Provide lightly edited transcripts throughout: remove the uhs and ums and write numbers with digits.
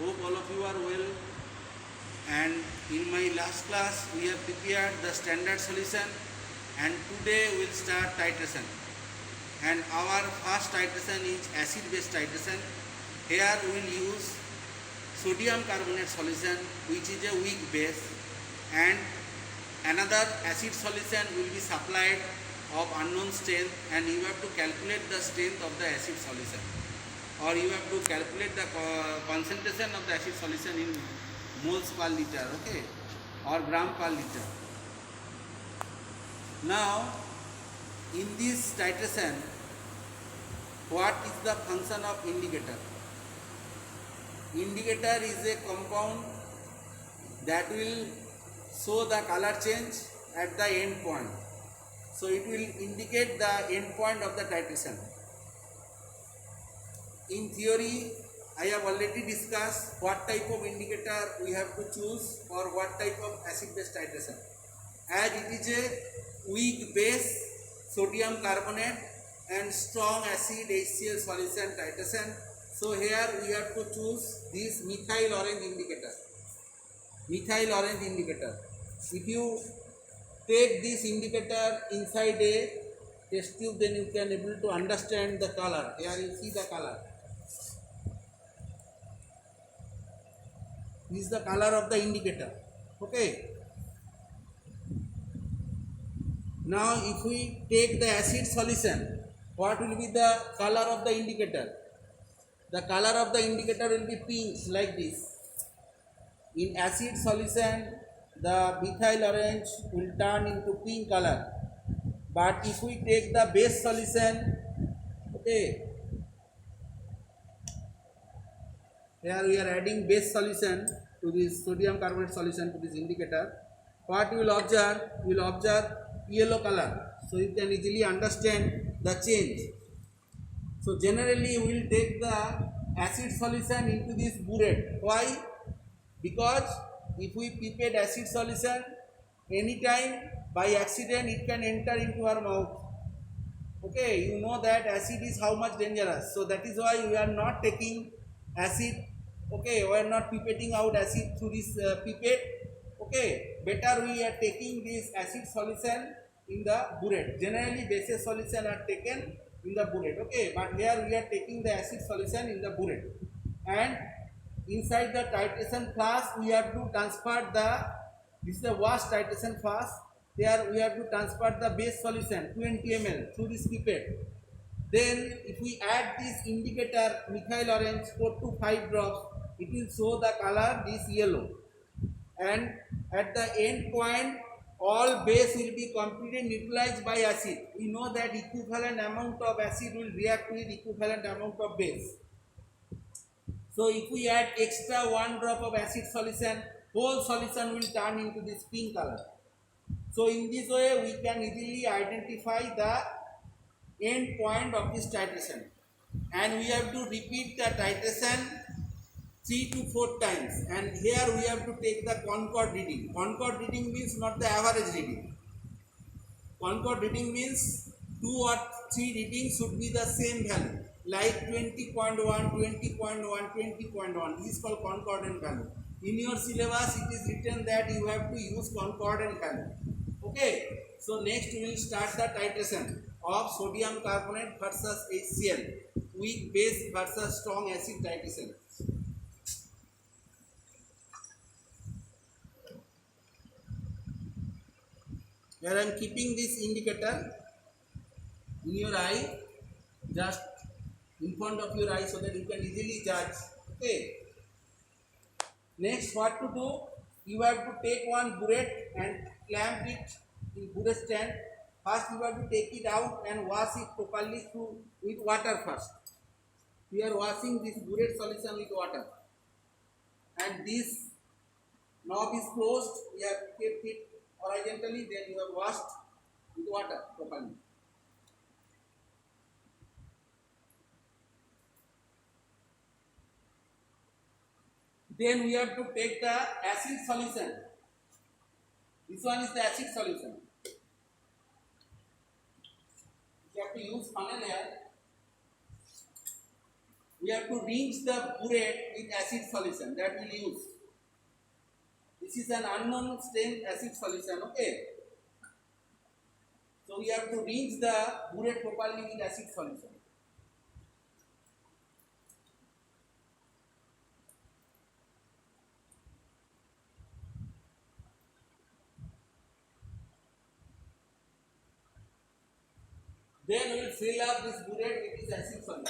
Hope all of you are well. And in my last class we have prepared the standard solution, and today we will start titration. And our first titration is acid base titration. Here we will use sodium carbonate solution, which is a weak base, and another acid solution will be supplied of unknown strength, and you have to calculate the strength of the acid solution, or you have to calculate the concentration of the acid solution in moles per liter, okay, or gram per liter. Now in this titration, what is the function of indicator? Indicator is a compound that will show the color change at the end point. So it will indicate the end point of the titration. In theory, I have already discussed what type of indicator we have to choose for what type of acid base titration. As it is a weak base sodium carbonate and strong acid HCl solution titration, so here we have to choose this methyl orange indicator. Methyl orange indicator. If you take this indicator inside a test tube, then you can able to understand the color. Here you see the color. This is the color of the indicator. Okay. Now if we take the acid solution, what will be the color of the indicator? The color of the indicator will be pink, like this. In acid solution, the methyl orange will turn into pink color. But if we take the base solution, okay, here we are adding base solution to this sodium carbonate solution to this indicator. What you will observe? You will observe yellow color. So you can easily understand the change. So generally we will take the acid solution into this burette. Why? Because if we pipette acid solution, anytime by accident it can enter into our mouth. Okay, you know that acid is how much dangerous. So that is why we are not taking acid. Okay, we are not pipetting out acid through this pipette. Okay, better we are taking this acid solution in the burette. Generally bases solution are taken in the burette. Okay, but here we are taking the acid solution in the burette, and inside the titration flask we have to transfer the, this is the wash titration flask. There we have to transfer the base solution 20 ml through this pipette. Then if we add this indicator methyl orange 4 to 5 drops, it will show the color this yellow, and at the end point all base will be completely neutralized by acid. We know that equivalent amount of acid will react with equivalent amount of base. So if we add extra 1 drop of acid solution, whole solution will turn into this pink color. So in this way we can easily identify the end point of this titration, and we have to repeat the titration 3 to 4 times, and here we have to take the concord reading. Concord reading means not the average reading. Concord reading means 2 or 3 readings should be the same value, like 20.1, 20.1, 20.1. This is called concordant value. In your syllabus it is written that you have to use concordant value. Okay, so next we will start the titration of sodium carbonate versus HCl, weak base versus strong acid titration. Here I am keeping this indicator in your eye, just in front of your eye, so that you can easily judge. Okay. Next, what to do? You have to take one burette and clamp it in burette stand. First you have to take it out and wash it properly with water first. We are washing this burette solution with water, and this knob is closed. We have kept it horizontally, then you have washed with water properly. Then we have to take the acid solution. This one is the acid solution. You have to use funnel here. we have to rinse the burette with acid solution that we'll use. This is an unknown strength acid solution, okay? So we have to rinse the burette properly with acid solution. Then we will fill up this burette with this acid solution.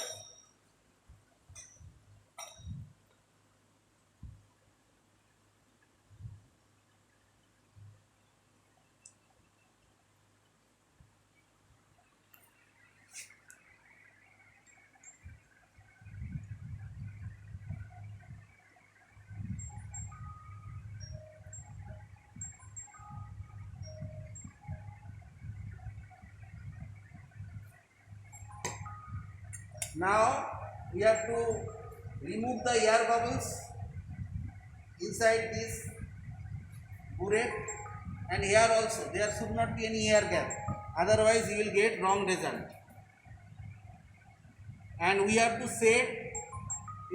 Now we have to remove the air bubbles inside this burette, and here also there should not be any air gap, otherwise you will get wrong result. And we have to set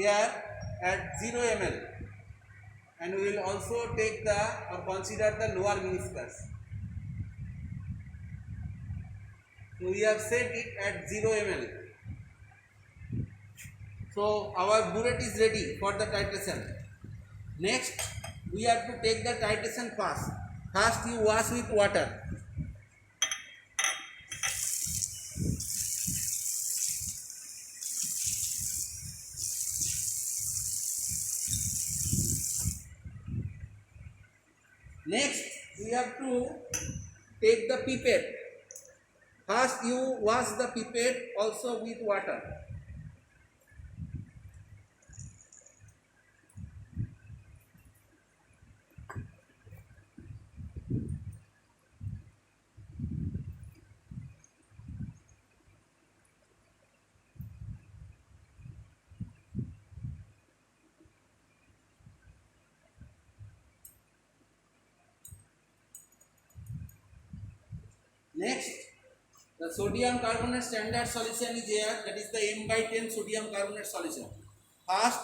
air at 0 ml, and we will also take the or consider the lower meniscus. So we have set it at 0 ml. So our burette is ready for the titration. Next, we have to take the titration fast. First you wash with water. Next, we have to take the pipette. First you wash the pipette also with water. Next, the sodium carbonate standard solution is here, that is the M/10 sodium carbonate solution. First,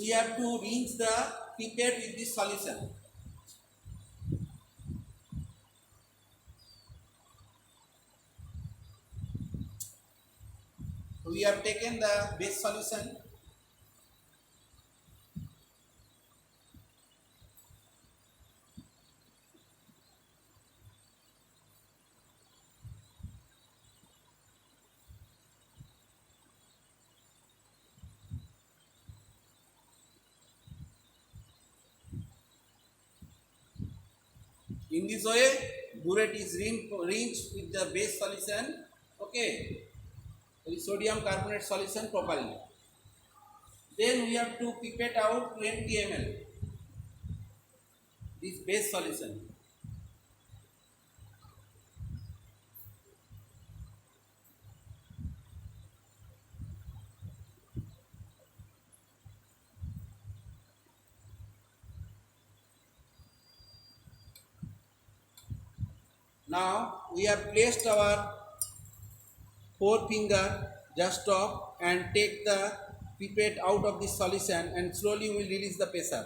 we have to rinse the pipette with this solution. So we have taken the base solution. In this way, burette is rinsed with the base solution, okay, the sodium carbonate solution properly. Then we have to pipette out 20 ml this base solution. Now we have placed our forefinger just off and take the pipette out of this solution, and slowly we will release the pressure.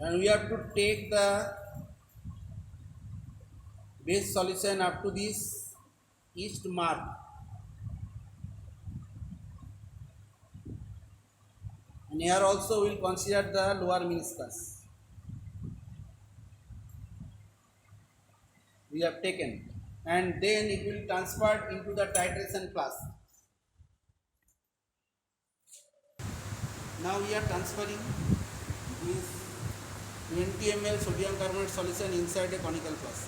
And we have to take the base solution up to this east mark. And here also we will consider the lower meniscus. We have taken, and then it will transfer into the titration flask. Now we are transferring this 20 ml sodium carbonate solution inside a conical flask.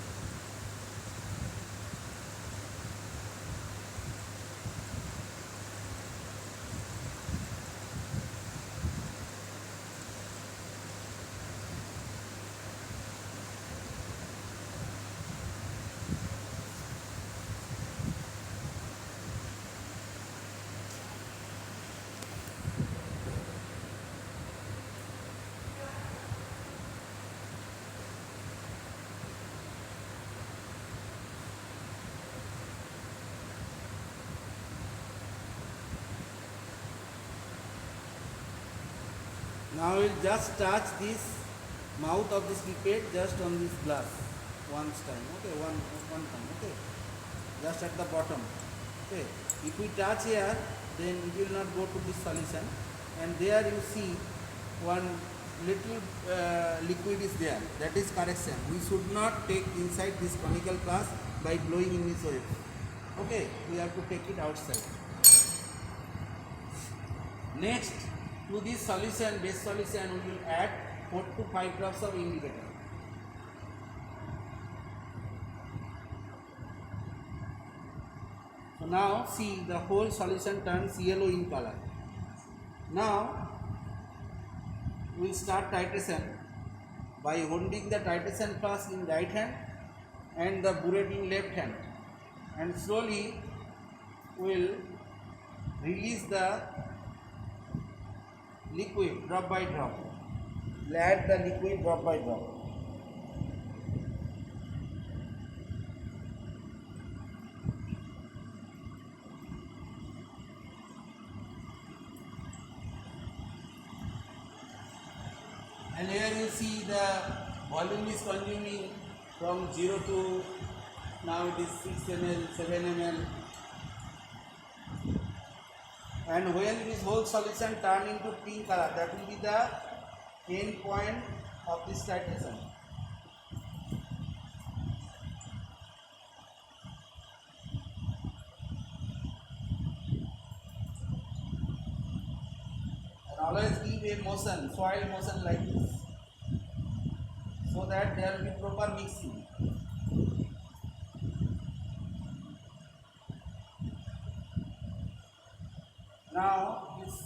Now we'll just touch this mouth of this pipette just on this glass once time. Okay, one time. Okay, just at the bottom. Okay, if we touch here, then it will not go to this solution, and there you see one little liquid is there. That is correction. We should not take inside this conical glass by blowing in this way. Okay, we have to take it outside. Next, to this solution, base solution, we will add 4 to 5 drops of indicator. So now see, the whole solution turns yellow in color. Now we will start titration by holding the titration flask in right hand and the burette in left hand, and slowly we will release the liquid drop by drop. Add the liquid drop by drop. And here you see the volume is consuming from 0 to now it is 6 ml, 7 ml. And when this whole solution turn into pink color, that will be the end point of this titration. And always give a motion, soil motion like this, so that there will be proper mixing. Now it's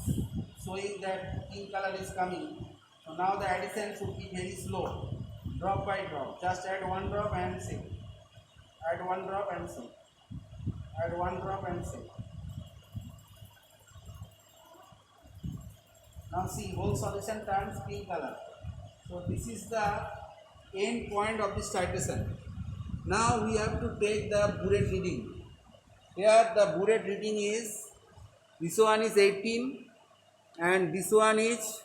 showing that pink color is coming. So now the addition should be very slow, drop by drop. Just add 1 drop and shake. Add 1 drop and shake. Add 1 drop and shake. Now see, whole solution turns pink color. So this is the end point of this titration. Now we have to take the burette reading. Here the burette reading is, this one is 18 and this one is,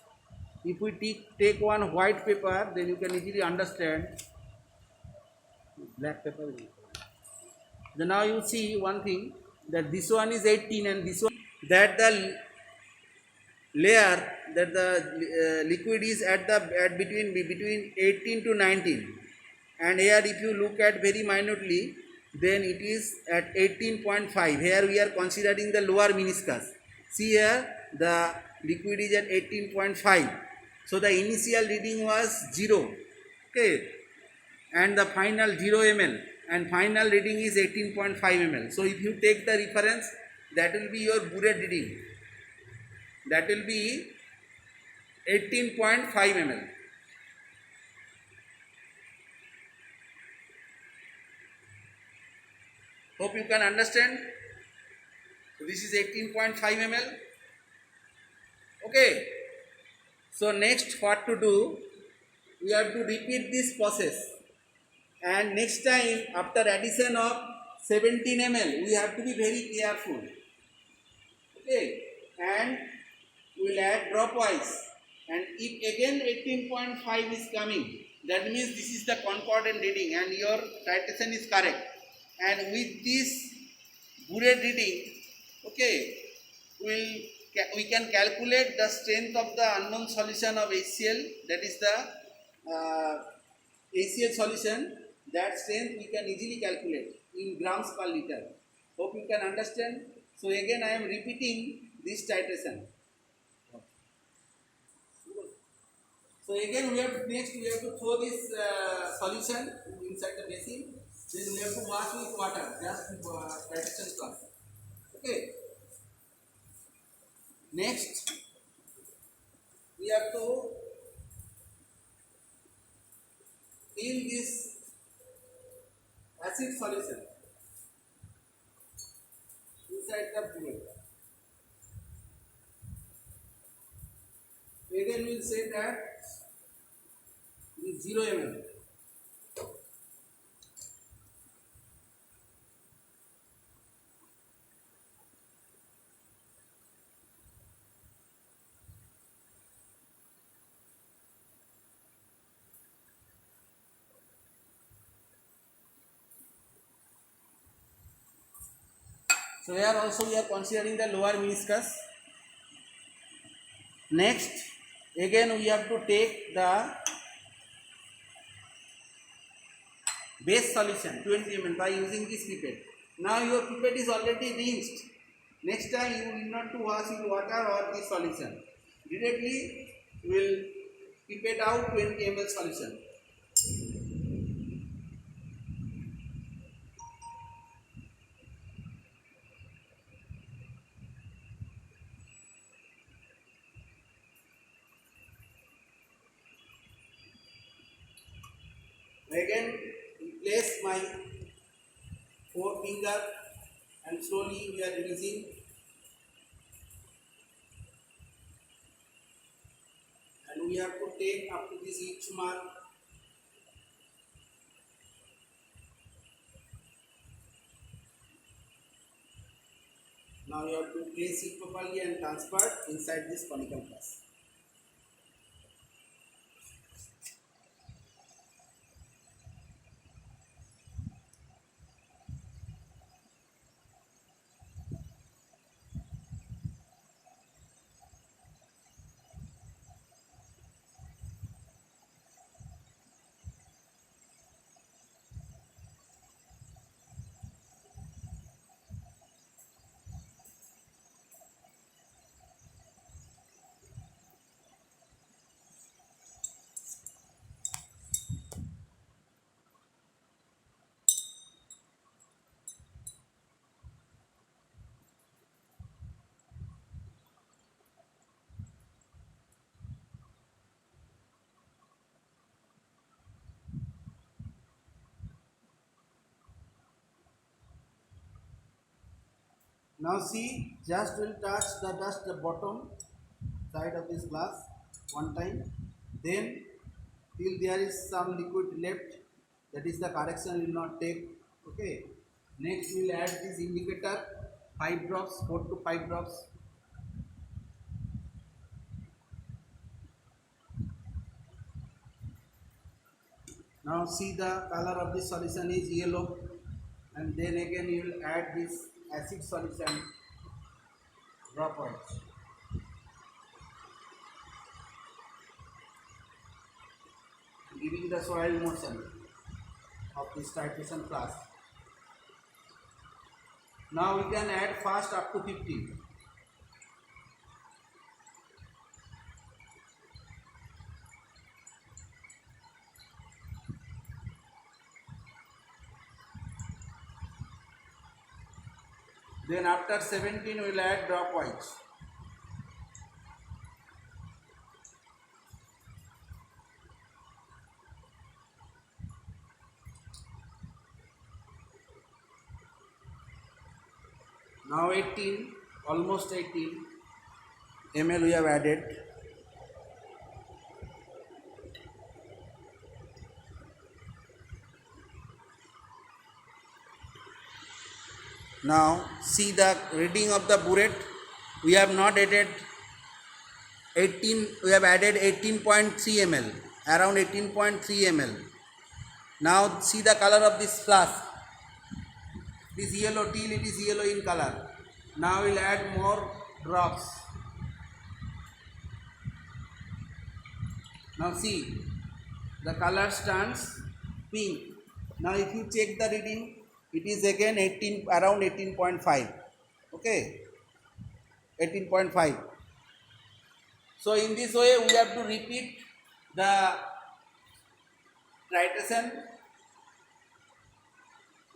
if we take one white paper, then you can easily understand. Black paper. Then now you see one thing, that this one is 18 and this one, that the layer, that the liquid is at between 18 to 19, and here if you look at very minutely, then it is at 18.5. Here we are considering the lower meniscus. See here, the liquid is at 18.5. So the initial reading was 0. Okay, and the final 0 ml, and final reading is 18.5 ml. So if you take the reference, that will be your burette reading. That will be 18.5 ml. Hope you can understand. So this is 18.5 ml. Okay. So next what to do? We have to repeat this process. And next time after addition of 17 ml, we have to be very careful. Okay. And we will add dropwise. And if again 18.5 is coming, that means this is the concordant reading and your titration is correct. And with this burette reading, okay, we can calculate the strength of the unknown solution of HCl, that is the HCl solution. That strength we can easily calculate in grams per liter. Hope you can understand. So again I am repeating this titration. So again we have to throw this solution inside the basin. Then we have to wash with water, just titration class. Okay. Next, we have to fill this acid solution inside the fluid. Again, we will say that it is 0 ml. So here also we are considering the lower meniscus. Next, again we have to take the base solution 20 ml by using this pipette. Now your pipette is already rinsed. Next time you will not to wash with water or this solution. Directly you will pipette out 20 ml solution. Again place my forefinger and slowly we are releasing, and we have to take up to this each mark. Now you have to place it properly and transfer inside this conical flask. Now see, just will touch the dust the bottom side of this glass one time, then till there is some liquid left, that is the correction will not take. Okay. Next we will add this indicator 5 drops, 4 to 5 drops. Now see the color of this solution is yellow, and then again you will add this acid solution dropwise. Giving the soil motion of this titration flask. Now we can add fast up to 15. Then after 17 we will add dropwise. Now 18, almost 18 ml we have added. Now see the reading of the burette. We have not added 18, we have added 18.3 ml, around 18.3 ml. Now see the color of this flask. It is yellow till it is yellow in color. Now we will add more drops. Now see, the color turns pink. Now if you check the reading, it is again 18, around 18.5. Okay, 18.5. So in this way we have to repeat the titration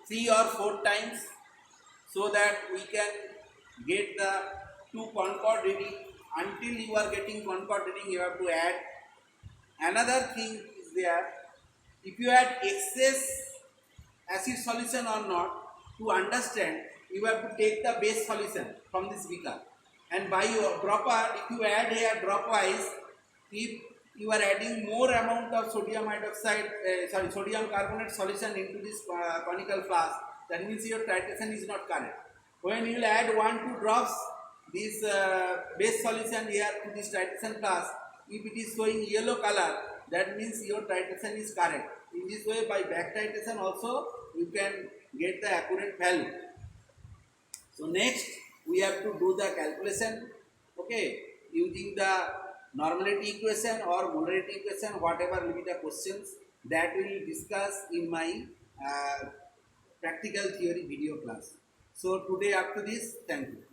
3 or 4 times so that we can get the 2 concord reading. Until you are getting concord reading, you have to add. Another thing is there, if you add excess acid solution or not, to understand you have to take the base solution from this beaker, and by your dropper, if you add here dropwise, if you are adding more amount of sodium hydroxide, sodium carbonate solution into this conical flask, that means your titration is not correct. When you will add 1-2 drops this base solution here to this titration flask, if it is showing yellow color, that means your titration is correct. In this way, by back titration also you can get the accurate value. So next we have to do the calculation, okay, using the normality equation or molarity equation, whatever will be the questions that we will discuss in my practical theory video class. So today up to this, thank you.